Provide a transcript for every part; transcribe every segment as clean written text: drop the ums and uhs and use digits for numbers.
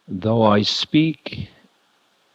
Though I speak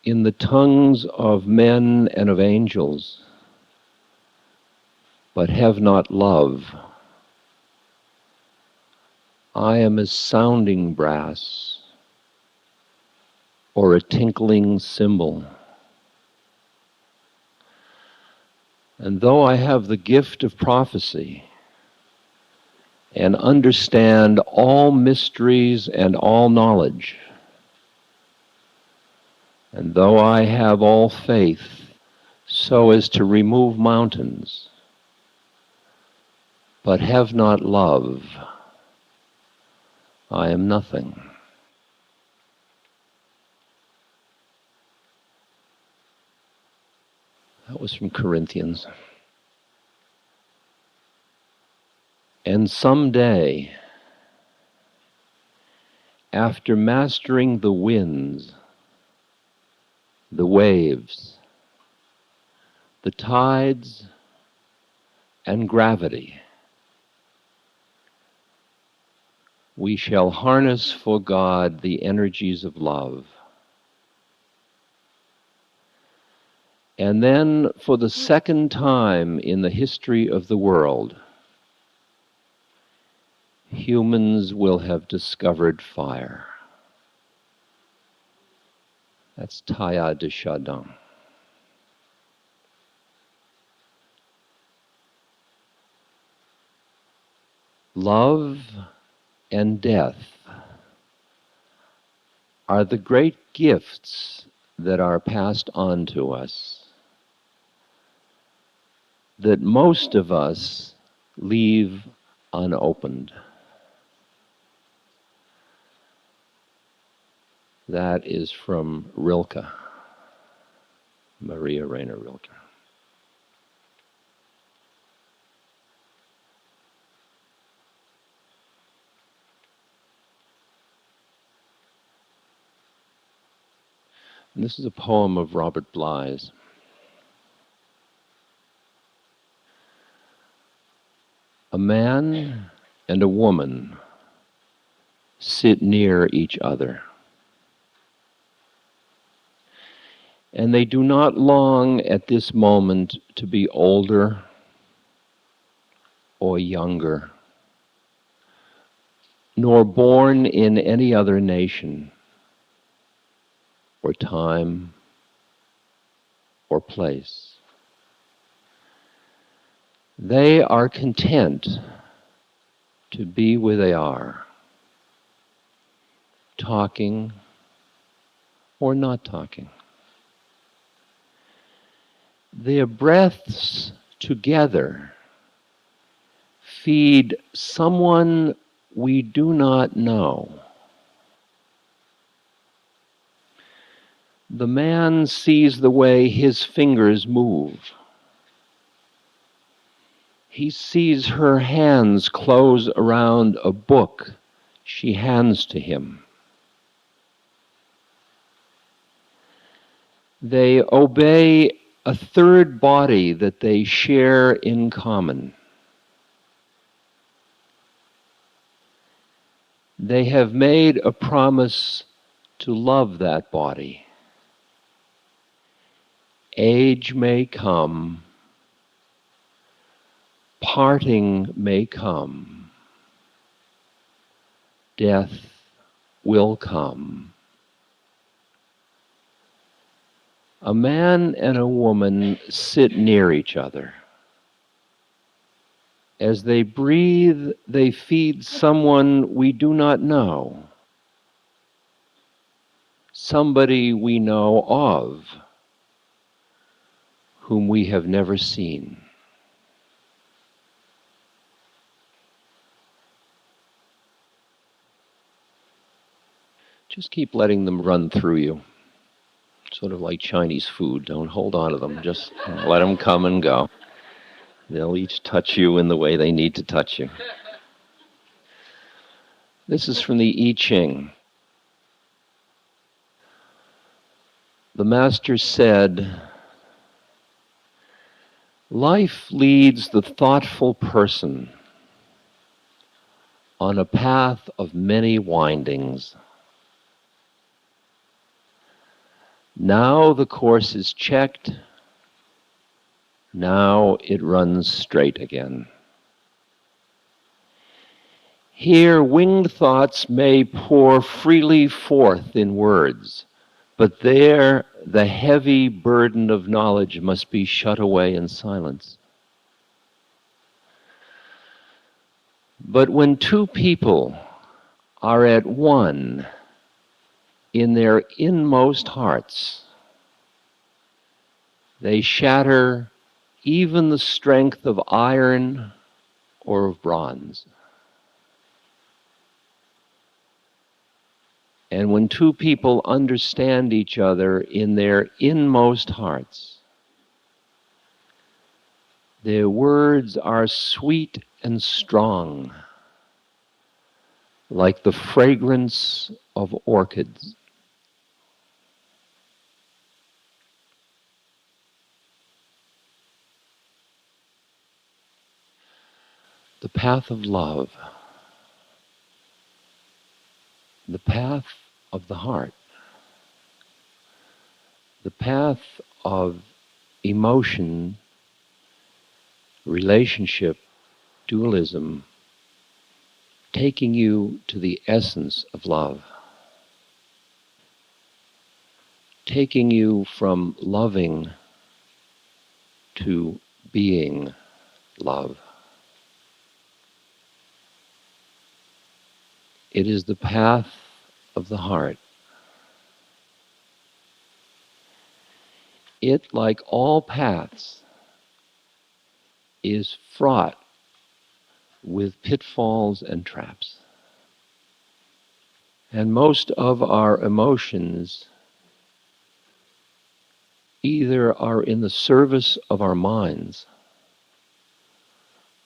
in the tongues of men and of angels, but have not love, I am as sounding brass or a tinkling cymbal. And though I have the gift of prophecy and understand all mysteries and all knowledge, and though I have all faith so as to remove mountains, but have not love, I am nothing. That was from Corinthians. And someday, after mastering the winds, the waves, the tides, and gravity, we shall harness for God the energies of love. And then, for the second time in the history of the world, humans will have discovered fire. That's Teilhard de Chardin. Love and death are the great gifts that are passed on to us, that most of us leave unopened. That is from Rilke, Maria Rainer Rilke. And this is a poem of Robert Bly's. A man and a woman sit near each other, and they do not long at this moment to be older or younger, nor born in any other nation or time or place. They are content to be where they are, talking or not talking. Their breaths together feed someone we do not know. The man sees the way his fingers move. He sees her hands close around a book she hands to him. They obey a third body that they share in common. They have made a promise to love that body. Age may come, parting may come, death will come. A man and a woman sit near each other. As they breathe, they feed someone we do not know, somebody we know of, whom we have never seen. Just keep letting them run through you. Sort of like Chinese food. Don't hold on to them. Just let them come and go. They'll each touch you in the way they need to touch you. This is from the I Ching. The master said, "Life leads the thoughtful person on a path of many windings. Now the course is checked. Now it runs straight again. Here winged thoughts may pour freely forth in words, but there the heavy burden of knowledge must be shut away in silence. But when two people are at one in their inmost hearts, they shatter even the strength of iron or of bronze. And when two people understand each other in their inmost hearts, their words are sweet and strong, like the fragrance of orchids. The path of love, the path of the heart, the path of emotion, relationship, dualism, taking you to the essence of love, taking you from loving to being love. It is the path of the heart. It, like all paths, is fraught with pitfalls and traps. And most of our emotions either are in the service of our minds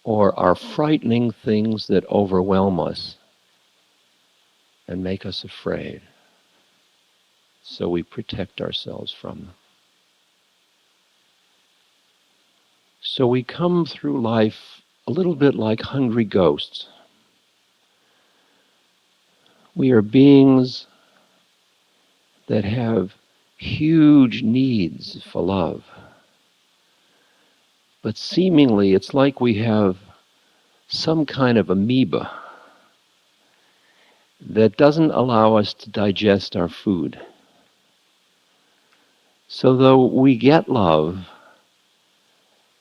or are frightening things that overwhelm us and make us afraid. So we protect ourselves from them. So we come through life a little bit like hungry ghosts. We are beings that have huge needs for love. But seemingly it's like we have some kind of amoeba that doesn't allow us to digest our food. So though we get love,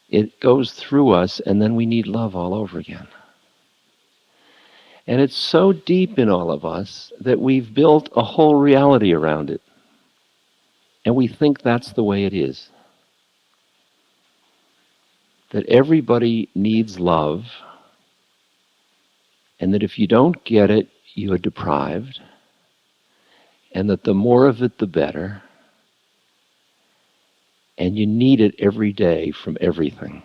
it goes through us and then we need love all over again. And it's so deep in all of us that we've built a whole reality around it. And we think that's the way it is. That everybody needs love, and that if you don't get it, you're deprived, and that the more of it, the better, and you need it every day from everything.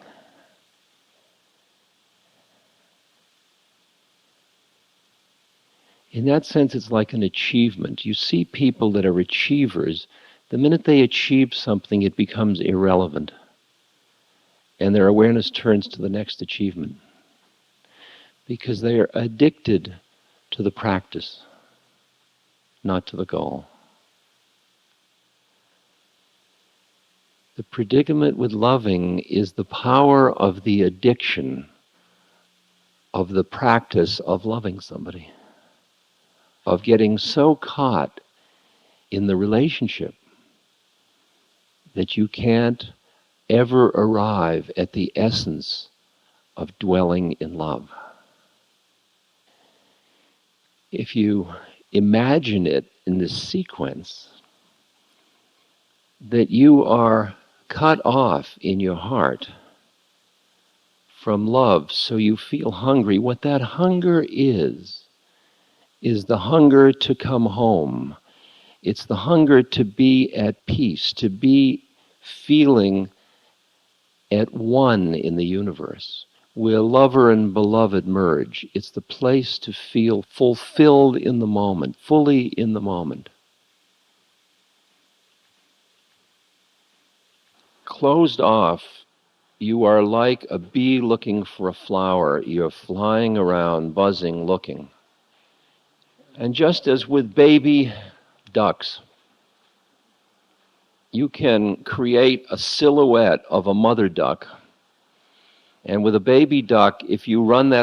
In that sense, it's like an achievement. You see people that are achievers, the minute they achieve something, it becomes irrelevant. And their awareness turns to the next achievement. Because they are addicted to the practice, not to the goal. The predicament with loving is the power of the addiction of the practice of loving somebody, of getting so caught in the relationship that you can't ever arrive at the essence of dwelling in love. If you imagine it in this sequence, that you are cut off in your heart from love, so you feel hungry. What that hunger is the hunger to come home. It's the hunger to be at peace, to be feeling at one in the universe, where lover and beloved merge. It's the place to feel fulfilled in the moment, fully in the moment. Closed off, you are like a bee looking for a flower. You're flying around, buzzing, looking. And just as with baby ducks, you can create a silhouette of a mother duck. And with a baby duck, if you run that